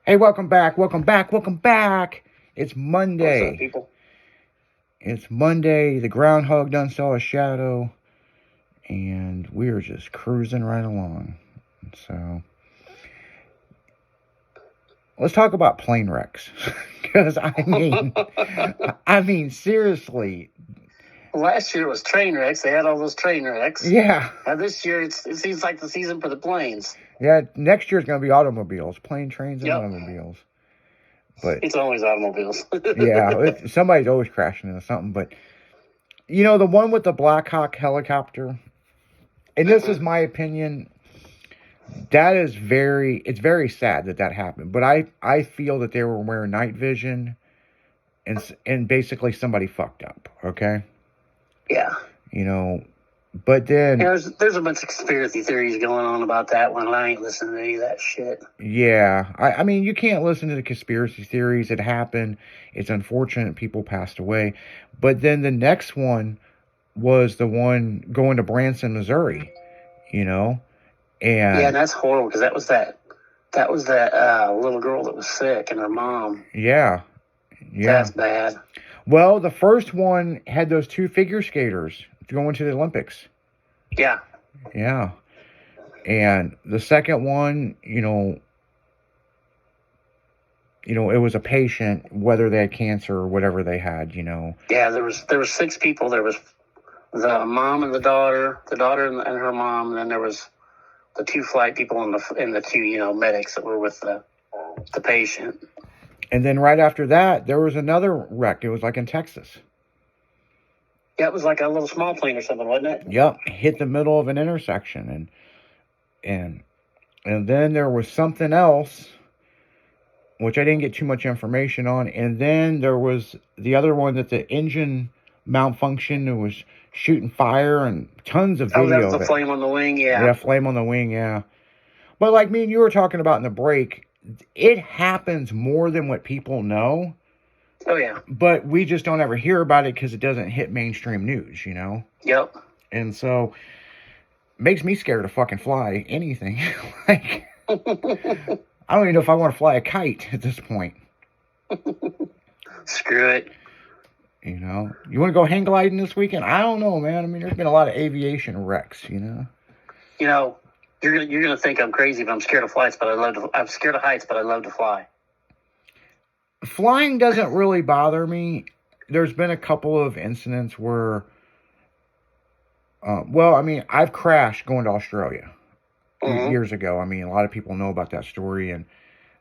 Hey, welcome back, welcome back, welcome back. It's What's up, Monday. people? It's Monday. The groundhog done saw a shadow, and we're just cruising right along. So, let's talk about plane wrecks. Because, I mean, seriously. Last year was train wrecks. They had all those train wrecks. Yeah. Now this year, it seems like the season for the planes. Yeah, next year's going to be automobiles. Plane, trains, and Yep. automobiles. But it's always automobiles. yeah, somebody's always crashing into something. But, you know, the one with the Black Hawk helicopter, and this is my opinion, that is it's very sad that happened. But I feel that they were wearing night vision, and basically somebody fucked up, okay? Yeah. You know, but then... Yeah, there's a bunch of conspiracy theories going on about that one, and I ain't listening to any of that shit. Yeah, I mean, you can't listen to the conspiracy theories. It happened. It's unfortunate people passed away. But then the next one was the one going to Branson, Missouri, you know? And yeah, that's horrible, because that was that little girl that was sick and her mom. Yeah. That's bad. Well, the first one had those two figure skaters going to the Olympics. Yeah. Yeah. And the second one, you know, it was a patient, whether they had cancer or whatever they had, you know. Yeah, there was 6 people. There was the mom and the daughter and her mom, and then there was the 2 flight people and the 2, medics that were with the patient. And then right after that, there was another wreck. It was like in Texas. Yeah, it was like a little small plane or something, wasn't it? Yep, hit the middle of an intersection, and then there was something else, which I didn't get too much information on. And then there was the other one that the engine malfunctioned and was shooting fire, and tons of video. Oh, that was the flame on the wing, yeah. Yeah, flame on the wing, yeah. But like me and you were talking about in the break, it happens more than what people know. Oh, yeah. But we just don't ever hear about it because it doesn't hit mainstream news, you know? Yep. And so, it makes me scared to fucking fly anything. Like, I don't even know if I want to fly a kite at this point. Screw it. You know? You want to go hang gliding this weekend? I don't know, man. I mean, there's been a lot of aviation wrecks, you know? You know, you're gonna think I'm crazy, but I'm scared of heights, but I'm scared of heights, but I love to fly. Flying doesn't really bother me. There's been a couple of incidents where, I've crashed going to Australia years ago. I mean, a lot of people know about that story, and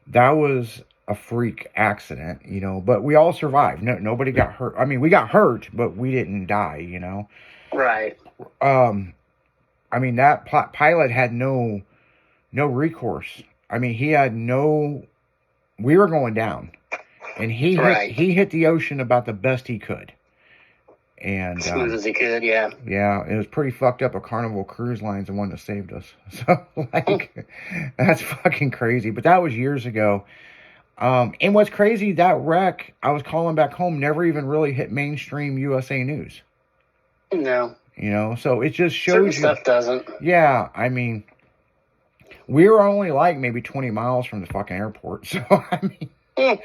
that was a freak accident, you know, but we all survived. Nobody got hurt. I mean, we got hurt, but we didn't die, you know? Right. I mean, that pilot had no recourse. I mean, we were going down. And he hit the ocean about the best he could. And smooth as he could, yeah. Yeah, it was pretty fucked up. A Carnival Cruise Line's the one that saved us. So, like, that's fucking crazy. But that was years ago. And what's crazy, that wreck, I was calling back home, never even really hit mainstream USA News. No. You know, so it just shows certain stuff doesn't. Yeah, I mean, we were only like maybe 20 miles from the fucking airport. So, I mean...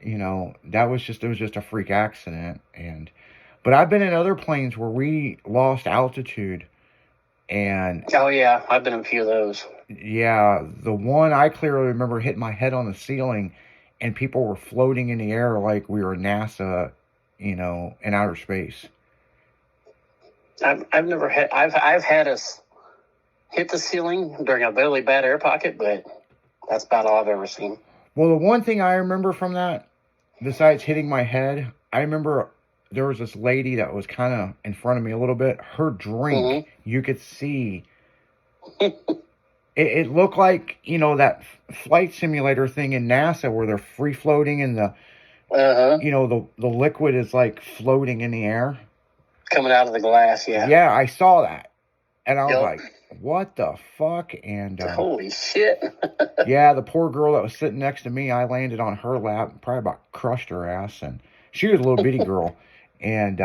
You know, it was just a freak accident. But I've been in other planes where we lost altitude, and... Oh, yeah, I've been in a few of those. Yeah, the one I clearly remember hitting my head on the ceiling, and people were floating in the air like we were NASA, you know, in outer space. I've had us hit the ceiling during a really bad air pocket, but that's about all I've ever seen. Well, the one thing I remember from that, besides hitting my head, I remember there was this lady that was kind of in front of me a little bit. Her drink, you could see. It looked like, you know, that flight simulator thing in NASA where they're free floating and you know, the liquid is like floating in the air. Coming out of the glass, yeah. Yeah, I saw that. And I was like, what the fuck? And holy shit. Yeah, the poor girl that was sitting next to me, I landed on her lap, probably about crushed her ass. And she was a little bitty girl. And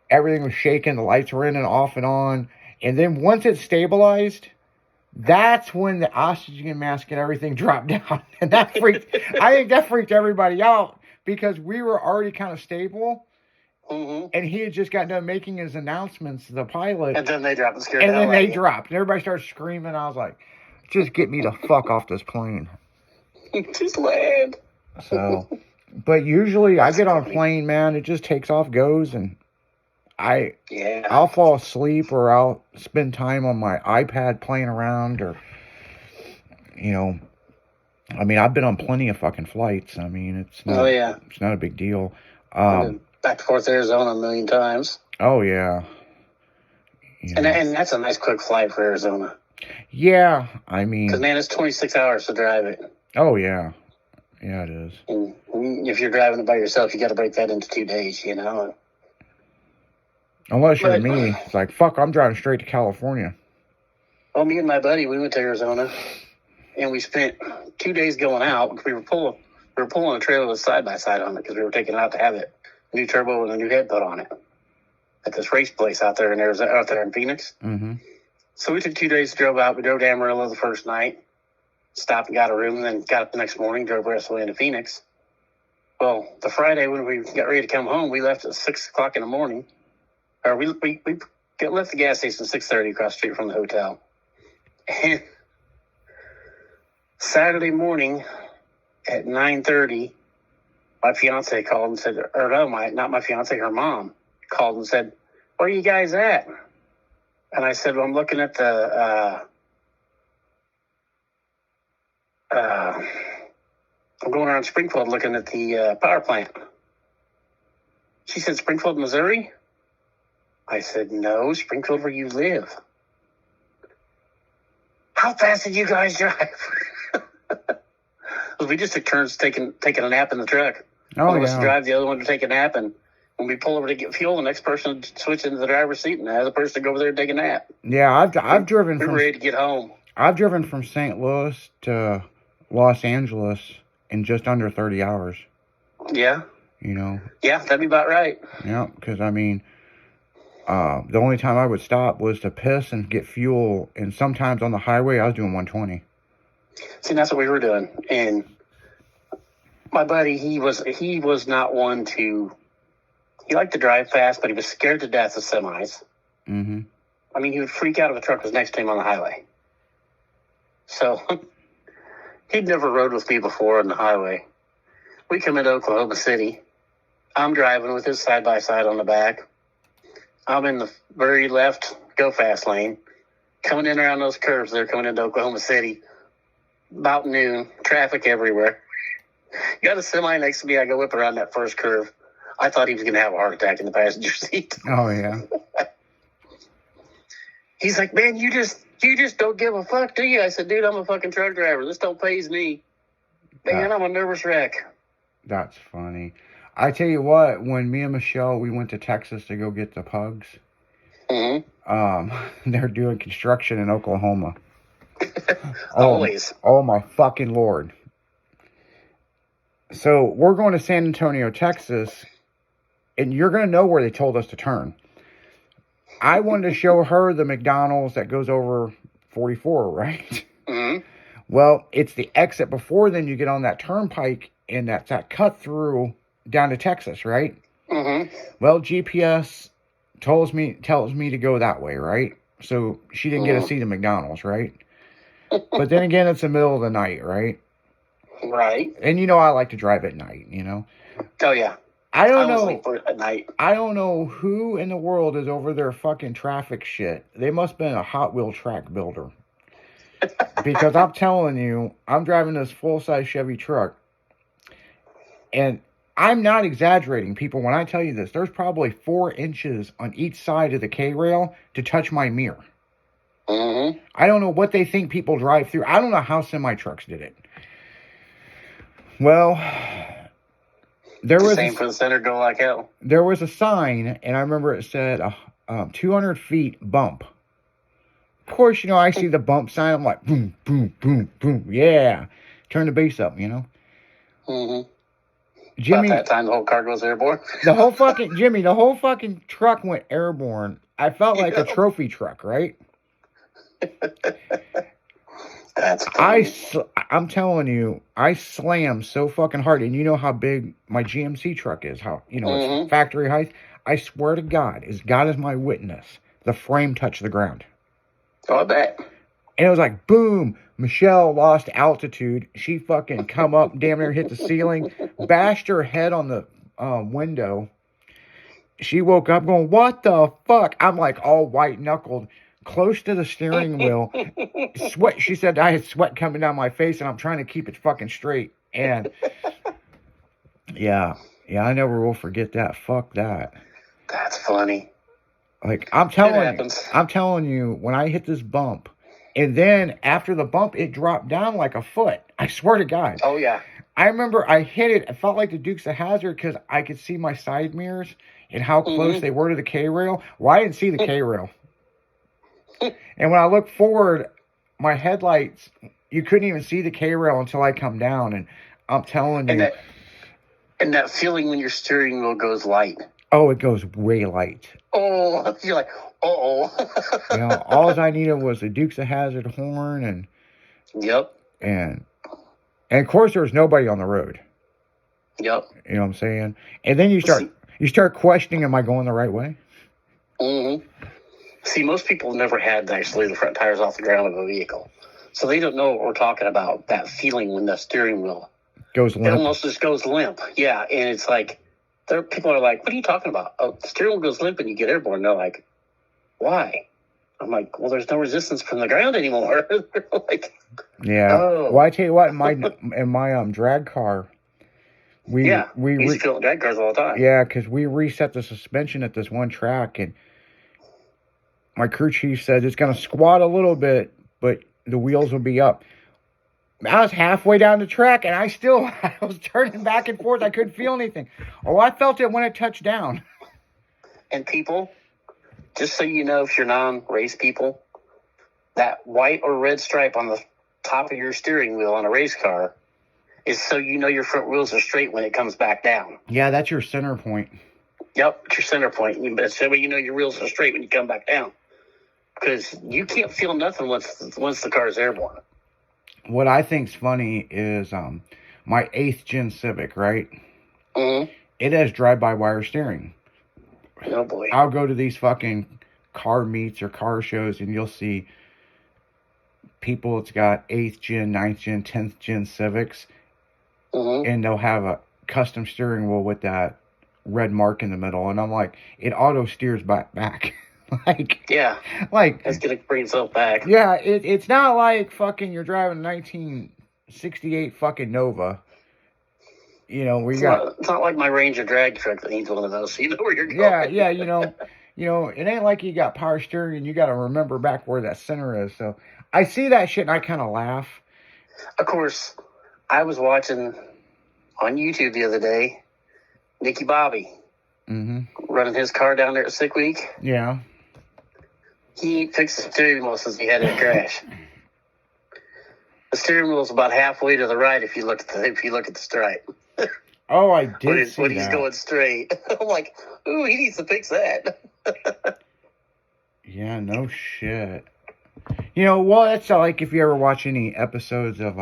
everything was shaking. The lights were in and off and on. And then once it stabilized, That's when the oxygen mask and everything dropped down. And I think that freaked everybody out because we were already kind of stable. Mm-hmm. And he had just got done making his announcements, the pilot. And then they dropped and scared And the then hell out they of you. dropped. And everybody started screaming. I was like, just get me the fuck off this plane. Just land. So, but usually I get on a plane, man. It just takes off, goes, and I'll fall asleep or I'll spend time on my iPad playing around or, you know, I mean, I've been on plenty of fucking flights. I mean, it's not a big deal. I've been back to Fort Arizona a million times. Oh, yeah. And that's a nice quick flight for Arizona. Yeah, I mean... Because, man, it's 26 hours to drive it. Oh, yeah. Yeah, it is. And if you're driving it by yourself, you got to break that into 2 days, you know? Unless you're me. It's like, fuck, I'm driving straight to California. Well, me and my buddy, we went to Arizona, and we spent 2 days going out. We were pulling a trailer with side-by-side on it because we were taking it out to have it. A new turbo and a new head put on it. At this race place out there in Arizona, out there in Phoenix. Mm-hmm. So we took 2 days, drove out. We drove to Amarillo the first night, stopped and got a room, and then got up the next morning, drove the rest of the way into Phoenix. Well, the Friday when we got ready to come home, we left at 6 o'clock in the morning. Or we left the gas station at 6:30 across the street from the hotel. And Saturday morning at 9:30, my fiance called and said, or no, not my fiance, her mom called and said, "Where are you guys at?" And I said, "Well, I'm looking at the, I'm going around Springfield looking at the power plant." She said, "Springfield, Missouri?" I said, "No, Springfield where you live." "How fast did you guys drive?" We just took turns taking a nap in the truck. One of us to drive, the other one to take a nap, and when we pull over to get fuel, the next person would switch into the driver's seat, and the other person to go over there and take a nap. Yeah, I've driven. We were ready to get home. I've driven from St. Louis to Los Angeles in just under 30 hours. Yeah. You know. Yeah, that'd be about right. Yeah, because I mean, the only time I would stop was to piss and get fuel, and sometimes on the highway I was doing 120. See, that's what we were doing, and my buddy, he was not one to. He liked to drive fast, but he was scared to death of semis. Mm-hmm. I mean, he would freak out if a truck was next to him on the highway. So he'd never rode with me before on the highway. We come into Oklahoma City. I'm driving with his side-by-side on the back. I'm in the very left go fast lane. Coming in around those curves there, coming into Oklahoma City. About noon, traffic everywhere. Got a semi next to me. I go whip around that first curve. I thought he was going to have a heart attack in the passenger seat. Oh, yeah. He's like, "Man, you just don't give a fuck, do you?" I said, "Dude, I'm a fucking truck driver. This don't pays me. Man, I'm a nervous wreck." That's funny. I tell you what, when me and Michelle, we went to Texas to go get the pugs, they're doing construction in Oklahoma. Always. Oh, my fucking Lord. So we're going to San Antonio, Texas, and you're going to know where they told us to turn. I wanted to show her the McDonald's that goes over 44, right? Mm-hmm. Well, it's the exit before then you get on that turnpike, and that's that cut through down to Texas, right? Mm-hmm. Well, GPS tells me to go that way, right? So she didn't get to see the McDonald's, right? But then again, it's the middle of the night, right? Right. And you know I like to drive at night, you know? Oh, yeah. I don't was know. late for it at night. I don't know who in the world is over their fucking traffic shit. They must have been a Hot Wheel track builder. Because I'm telling you, I'm driving this full-size Chevy truck. And I'm not exaggerating, people, when I tell you this. There's probably 4 inches on each side of the K-rail to touch my mirror. Mm-hmm. I don't know what they think people drive through. I don't know how semi-trucks did it. Well, there was same for the center go like hell. There was a sign, and I remember it said 200 feet bump. Of course, you know, I see the bump sign. I'm like, boom, boom, boom, boom. Yeah. Turn the bass up, you know. Mm-hmm. Jimmy, about that time the whole car goes airborne. the whole fucking truck went airborne. I felt like a trophy truck, right? That's funny. I'm telling you, I slammed so fucking hard, and you know how big my GMC truck is. How it's factory height. I swear to God, as God is my witness, the frame touched the ground. Oh, I bet. And it was like, boom, Michelle lost altitude. She fucking come up, damn near hit the ceiling, bashed her head on the window. She woke up going, what the fuck? I'm like all white knuckled, close to the steering wheel. Sweat. She said I had sweat coming down my face, and I'm trying to keep it fucking straight. And yeah, I never will forget that. Fuck that. That's funny. Like I'm telling you, when I hit this bump, and then after the bump, it dropped down like a foot. I swear to God. Oh yeah. I remember I hit it. It felt like the Dukes of Hazzard because I could see my side mirrors and how close they were to the K-rail. Well, I didn't see the K-rail. And when I looked forward, my headlights, you couldn't even see the K-rail until I come down. And I'm telling you. And that feeling when your steering wheel goes light. Oh, it goes way light. Oh, you're like, uh-oh. All I needed was the Dukes of Hazzard horn. And yep. And of course, there was nobody on the road. Yep. You know what I'm saying? And then you start questioning, am I going the right way? Mm-hmm. See, most people never had to actually leave the front tires off the ground of a vehicle. So they don't know what we're talking about, that feeling when the steering wheel goes limp. It almost just goes limp. Yeah, and it's like, people are like, what are you talking about? Oh, the steering wheel goes limp and you get airborne. And they're like, why? I'm like, well, there's no resistance from the ground anymore. Like, yeah. Oh. Well, I tell you what, in my drag car, we used to fill drag cars all the time. Yeah, because we reset the suspension at this one track, and my crew chief said it's going to squat a little bit, but the wheels will be up. I was halfway down the track, and I was turning back and forth. I couldn't feel anything. Oh, I felt it when it touched down. And people, just so you know, if you're non-race people, that white or red stripe on the top of your steering wheel on a race car is so you know your front wheels are straight when it comes back down. Yeah, that's your center point. Yep, it's your center point. So you know your wheels are straight when you come back down. Because you can't feel nothing once the car is airborne. What I think's funny is my 8th gen Civic, right? Mm-hmm. It has drive-by-wire steering. Oh, boy. I'll go to these fucking car meets or car shows, and you'll see people that's got 8th gen, 9th gen, 10th gen Civics, and they'll have a custom steering wheel with that red mark in the middle. And I'm like, it auto steers back. It's gonna bring itself back. Yeah, it's not like fucking you're driving a 1968 fucking Nova. You know, it's not like my Ranger drag truck that needs one of those, so you know where you're going. Yeah, you know, it ain't like you got power steering and you got to remember back where that center is. So I see that shit and I kind of laugh. Of course, I was watching on YouTube the other day, Nicky Bobby running his car down there at Sick Week. Yeah. He fixed the steering wheel since he had a crash. The steering wheel's about halfway to the right if you look at the stripe. Oh, I did see when he's going straight. I'm like, ooh, he needs to fix that. Yeah, no shit. You know, well, that's like if you ever watch any episodes of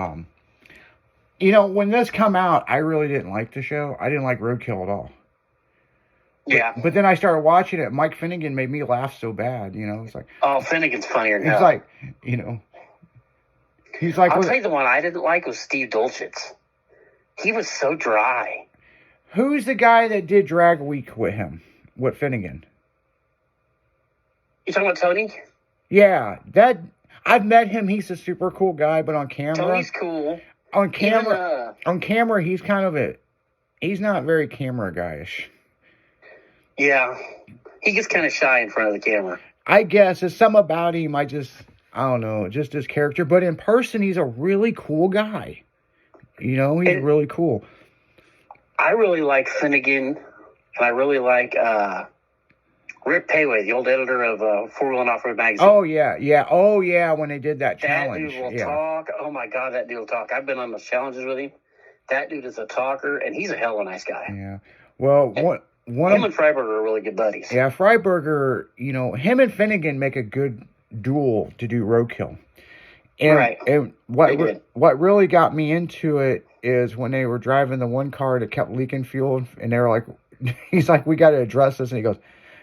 you know, when this come out, I really didn't like the show. I didn't like Roadkill at all. But then I started watching it. Mike Finnegan made me laugh so bad, you know. It's like, oh, Finnegan's funnier now. He's like, you know, he's like. I'll tell you the one I didn't like was Steve Dolchitz. He was so dry. Who's the guy that did Drag Week with him? With Finnegan? You talking about Tony? Yeah, I've met him. He's a super cool guy, but on camera, Tony's cool. On camera, he's kind of he's not very camera guyish. Yeah, he gets kind of shy in front of the camera. I guess it's something about him. I don't know, just his character. But in person, he's a really cool guy. You know, he's really cool. I really like Finnegan, and I really like Rip Payway, the old editor of Four Wheel and Off-Road Magazine. Oh, yeah, when they did that challenge. That dude will talk. Oh, my God, that dude will talk. I've been on those challenges with him. That dude is a talker, and he's a hell of a nice guy. Yeah. Well, him and Freiberger are really good buddies. Yeah, Freiberger, you know, him and Finnegan make a good duel to do Roadkill. And, Right. and They did. what really got me into it is when they were driving the one car that kept leaking fuel, and they were like, he's like, we got to address this. And he goes,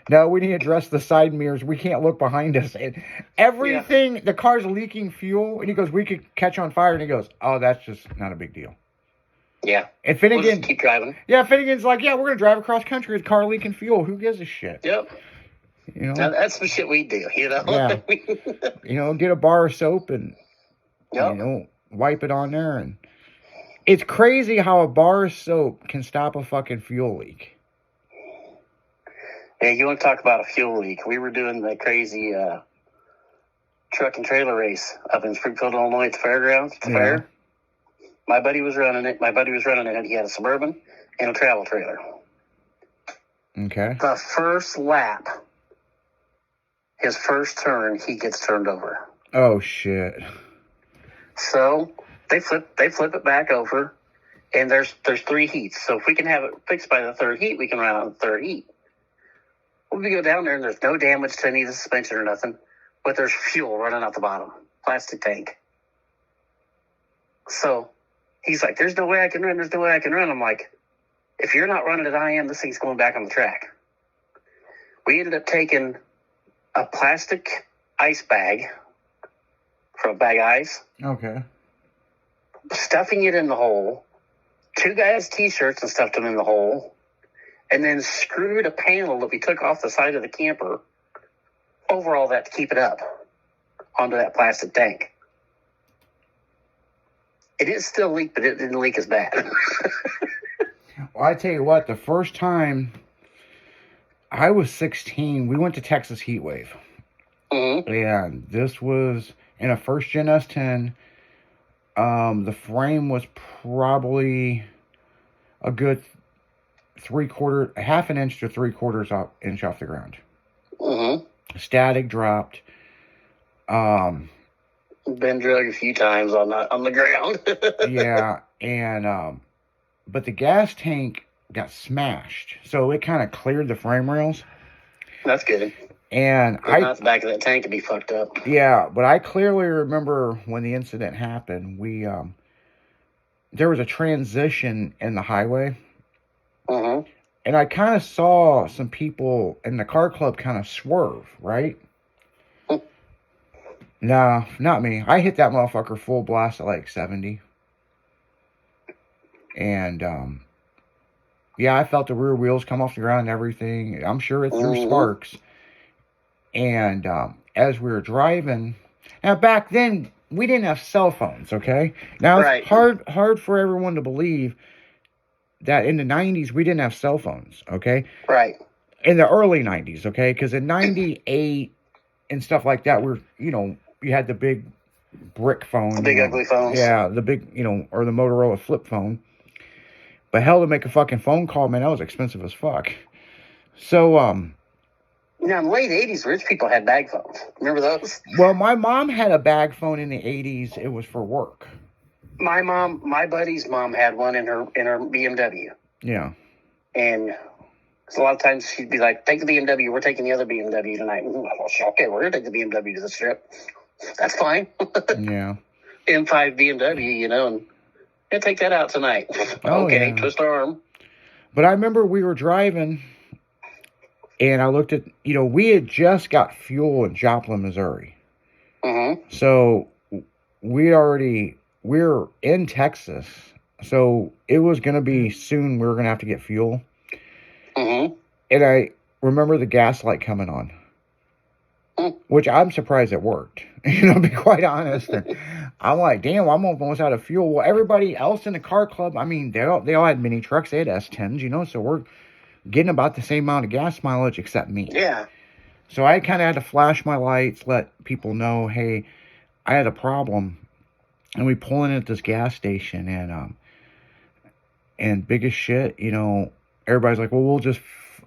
no, we need to address the side mirrors. We can't look behind us. And everything, the car's leaking fuel. And he goes, we could catch on fire. And he goes, oh, that's just not a big deal. Yeah. And We'll Finnegan, just keep driving. yeah, Finnegan's like, yeah, we're going to drive across country with car leaking fuel. Who gives a shit? Yep. You know? Now, that's the shit we do, you know? Yeah. You know, get a bar of soap and, Yep. you know, wipe it on there. And it's crazy how a bar of soap can stop a fucking fuel leak. Yeah, you want to talk about a fuel leak? We were doing the crazy truck and trailer race up in Springfield, Illinois at the fairgrounds, at the fair. My buddy was running it. He had a Suburban and a travel trailer. Okay. The first lap, his first turn, he gets turned over. Oh, shit. So they flip it back over, and there's 3 heats. So if we can have it fixed by the 3rd heat, we can run on the 3rd heat. Well, we go down there, and there's no damage to any of the suspension or nothing, but there's fuel running out the bottom, plastic tank. So he's like, there's no way I can run. I'm like, if you're not running it, I am. This thing's going back on the track. We ended up taking a plastic ice bag for a bag of ice, Okay. stuffing it in the hole. 2 guys' T-shirts and stuffed them in the hole, and then screwed a panel that we took off the side of the camper over all that to keep it up onto that plastic tank. It did still leak, but it didn't leak as bad. Well, I tell you what, the first time I was 16, we went to Texas Heatwave. Mm-hmm. And this was in a first gen S10. The frame was probably a good half an inch to 3/4 inch off the ground. Mm-hmm. Static dropped. Been drug a few times on the ground. Yeah, and but the gas tank got smashed, so it kind of cleared the frame rails. That's good. And Not the back of that tank to be fucked up. Yeah, but I clearly remember when the incident happened. We there was a transition in the highway, Mm-hmm. and I kind of saw some people in the car club kind of swerve, right? Nah, not me. I hit that motherfucker full blast at like 70. And, yeah, I felt the rear wheels come off the ground and everything. I'm sure it threw sparks. And, as we were driving, now back then, we didn't have cell phones, okay? Now, it's hard for everyone to believe that in the 90s, we didn't have cell phones, okay? Right. In the early 90s, okay? Because in 98 and stuff like that, you had the big brick phone. The big ugly phones. Yeah, the big, or the Motorola flip phone. But hell, to make a fucking phone call, man, that was expensive as fuck. So, now, in the late 80s, rich people had bag phones. Remember those? well, my mom had a bag phone in the 80s. It was for work. My buddy's mom had one in her BMW. Yeah. And so a lot of times she'd be like, take the BMW. We're taking the other BMW tonight. Well, okay, we're going to take the BMW to the strip. That's fine. Yeah. M5 BMW, and take that out tonight. Oh, okay, yeah. twist arm. But I remember we were driving, and I looked at, we had just got fuel in Joplin, Missouri. Mm-hmm. So we're in Texas. So it was going to be soon we were going to have to get fuel. Mm-hmm. And I remember the gas light coming on, which I'm surprised it worked, to be quite honest. And I'm like, damn, I'm almost out of fuel. Well, everybody else in the car club, I mean, they all had mini trucks. They had S10s, so we're getting about the same amount of gas mileage except me. Yeah. So I kind of had to flash my lights, let people know, hey, I had a problem. And we pull in at this gas station, and big as shit, everybody's like, well, we'll just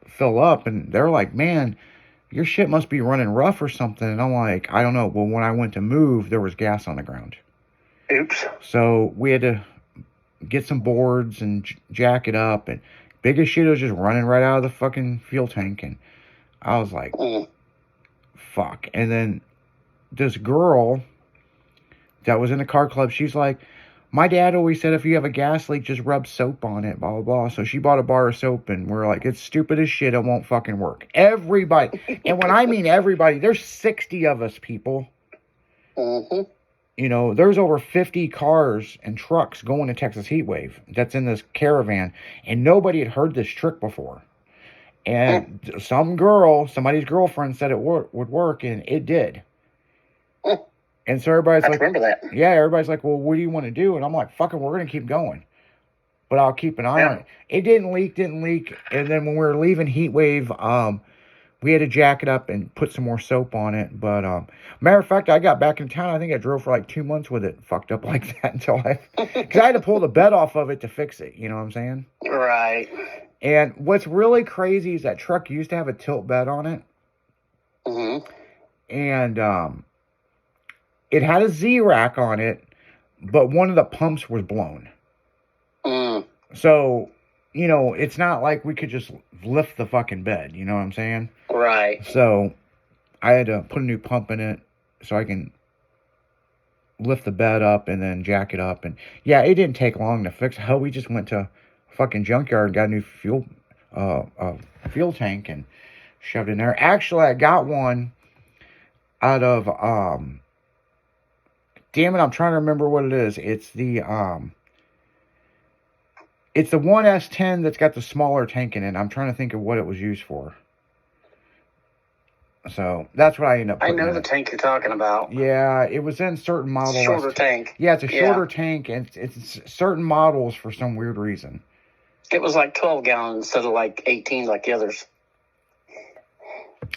fill up. And they're like, man, your shit must be running rough or something. And I'm like, I don't know. Well, when I went to move, there was gas on the ground. Oops. So we had to get some boards and jack it up. And big as shit, it was just running right out of the fucking fuel tank. And I was like, fuck. And then this girl that was in the car club. She's like, my dad always said if you have a gas leak, just rub soap on it, blah, blah, blah. So she bought a bar of soap, and we're like, it's stupid as shit. It won't fucking work. Everybody. And when I mean everybody, there's 60 of us, people. Mm-hmm. You know, there's over 50 cars and trucks going to Texas Heatwave that's in this caravan, and nobody had heard this trick before. And somebody's girlfriend said it would work, and it did. And so everybody's I like, remember that. yeah, everybody's like, well, what do you want to do? And I'm like, fucking, we're going to keep going. But I'll keep an eye on it. It didn't leak. And then when we were leaving Heatwave, we had to jack it up and put some more soap on it. But matter of fact, I got back in town. I think I drove for like 2 months with it fucked up like that because I had to pull the bed off of it to fix it. You know what I'm saying? Right. And what's really crazy is that truck used to have a tilt bed on it. Mm-hmm. And it had a Z-rack on it, but one of the pumps was blown. Mm. So, you know, it's not like we could just lift the fucking bed. You know what I'm saying? Right. So I had to put a new pump in it so I can lift the bed up and then jack it up. And yeah, it didn't take long to fix. Hell, we just went to a fucking junkyard and got a new fuel tank and shoved it in there. Actually, I got one out of damn it, I'm trying to remember what it is. It's the one S10 that's got the smaller tank in it. I'm trying to think of what it was used for. So that's what I ended up putting I know in the it. tank you're talking about. Yeah, it was in certain models. Shorter tank. Yeah, it's a shorter tank, and it's certain models for some weird reason. It was like 12 gallons instead of like 18 like the others.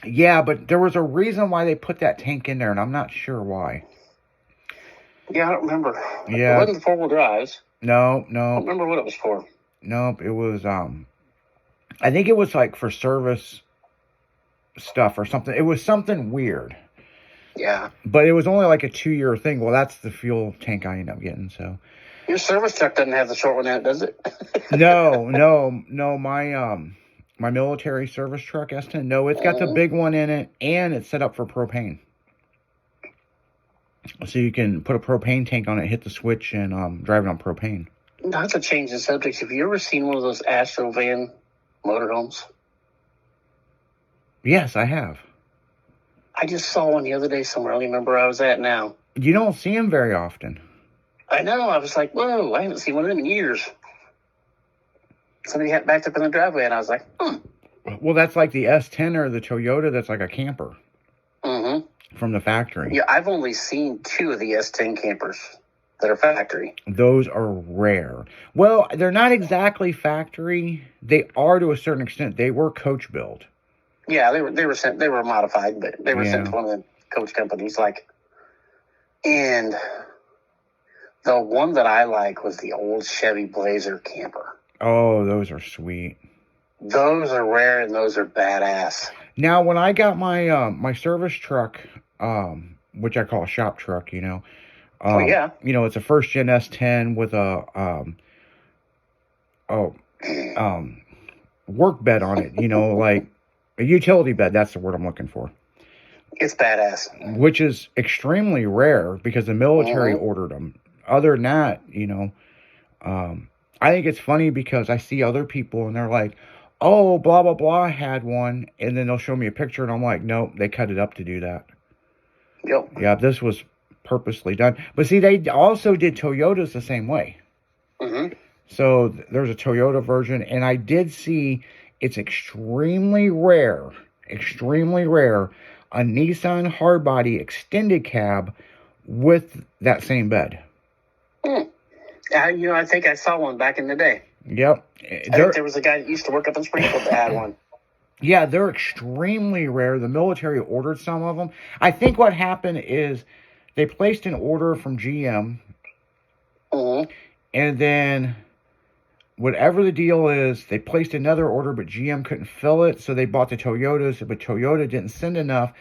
Yeah, but there was a reason why they put that tank in there, and I'm not sure why. Yeah, I don't remember. Yeah. It wasn't the four-wheel drives. No. I don't remember what it was for. Nope, it was, I think it was like for service stuff or something. It was something weird. Yeah. But it was only like a 2-year thing. Well, that's the fuel tank I ended up getting, so. Your service truck doesn't have the short one in it, does it? No, my military service truck S10, no, it's got the big one in it, and it's set up for propane. So you can put a propane tank on it, hit the switch, and drive it on propane. Not to change the subject, have you ever seen one of those Astro van motorhomes? Yes, I have. I just saw one the other day somewhere. I don't even remember where I was at now. You don't see them very often. I know. I was like, whoa, I haven't seen one of them in years. Somebody had backed up in the driveway, and I was like, Well, that's like the S10 or the Toyota that's like a camper. Mm-hmm. From the factory. Yeah, I've only seen 2 of the S10 campers that are factory. Those are rare. Well, they're not exactly factory. They are to a certain extent. They were coach built. Yeah, they were sent. They were modified, but they were sent to one of the coach companies. And the one that I like was the old Chevy Blazer camper. Oh, those are sweet. Those are rare and those are badass. Now, when I got my my service truck, which I call a shop truck, you know. You know, it's a first gen S10 with a work bed on it. You know, like a utility bed. That's the word I'm looking for. It's badass. Which is extremely rare because the military ordered them. Other than that, you know, I think it's funny because I see other people and they're like, oh, blah, blah, blah, had one. And then they'll show me a picture and I'm like, nope, they cut it up to do that. Yep. Yeah, this was purposely done. But see, they also did Toyotas the same way. Mm-hmm. So there's a Toyota version. And I did see it's extremely rare, a Nissan hardbody extended cab with that same bed. You know, I think I saw one back in the day. Yep. I think there was a guy that used to work up in Springfield that had one. Yeah, they're extremely rare. The military ordered some of them. I think what happened is they placed an order from GM. Mm-hmm. And then whatever the deal is, they placed another order, but GM couldn't fill it. So they bought the Toyotas, but Toyota didn't send enough.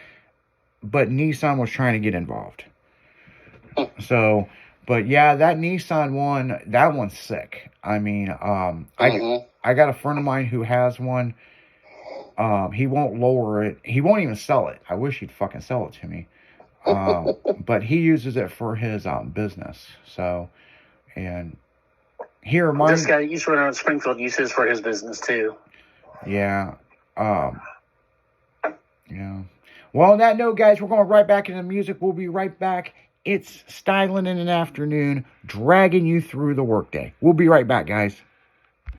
But Nissan was trying to get involved. So, but yeah, that Nissan one, that one's sick. I mean, I got a friend of mine who has one. He won't lower it. He won't even sell it. I wish he'd fucking sell it to me. But he uses it for his business. So, and here, This guy used to run around Springfield uses for his business too. Yeah. Yeah. Well, on that note, guys, we're going right back into music. We'll be right back. It's Styling in an Afternoon, dragging you through the workday. We'll be right back, guys.